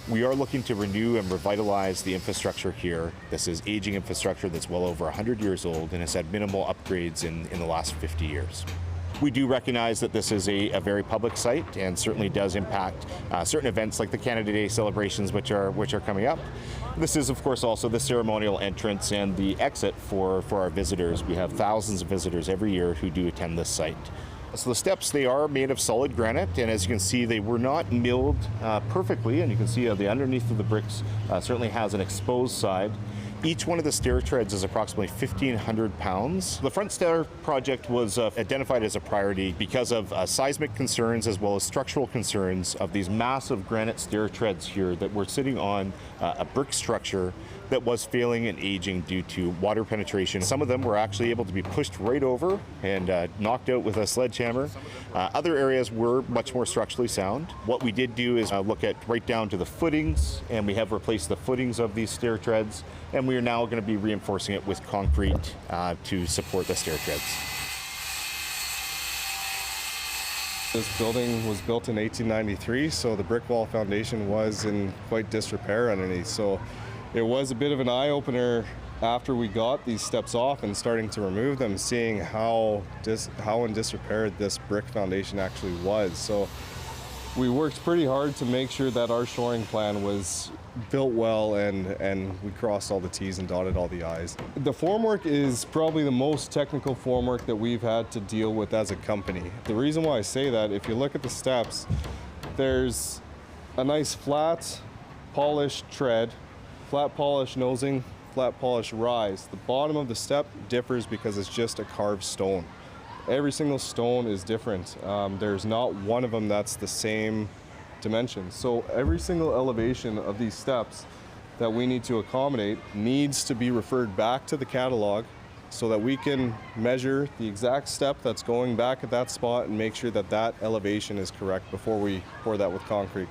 We are looking to renew and revitalize the infrastructure here. This is aging infrastructure that's well over 100 years old and has had minimal upgrades in the last 50 years. We do recognize that this is a very public site and certainly does impact certain events like the Canada Day celebrations, which are coming up. This is, of course, also the ceremonial entrance and the exit for our visitors. We have thousands of visitors every year who do attend this site. So the steps, they are made of solid granite, and as you can see, they were not milled perfectly, and you can see the underneath of the bricks certainly has an exposed side. Each one of the stair treads is approximately 1,500 pounds. The front stair project was identified as a priority because of seismic concerns as well as structural concerns of these massive granite stair treads here that were sitting on a brick structure that was failing and aging due to water penetration. Some of them were actually able to be pushed right over and knocked out with a sledgehammer. Other areas were much more structurally sound. What we did do is look at right down to the footings, and we have replaced the footings of these stair treads, and we are now going to be reinforcing it with concrete to support the stair treads. This building was built in 1893, so the brick wall foundation was in quite disrepair underneath. So it was a bit of an eye-opener after we got these steps off and starting to remove them, seeing how in disrepair this brick foundation actually was. So we worked pretty hard to make sure that our shoring plan was built well, and we crossed all the T's and dotted all the I's. The formwork is probably the most technical formwork that we've had to deal with as a company. The reason why I say that, if you look at the steps, there's a nice flat, polished tread, flat polish nosing, flat polish rise. The bottom of the step differs because it's just a carved stone. Every single stone is different. There's not one of them that's the same dimension. So every single elevation of these steps that we need to accommodate needs to be referred back to the catalog so that we can measure the exact step that's going back at that spot and make sure that that elevation is correct before we pour that with concrete.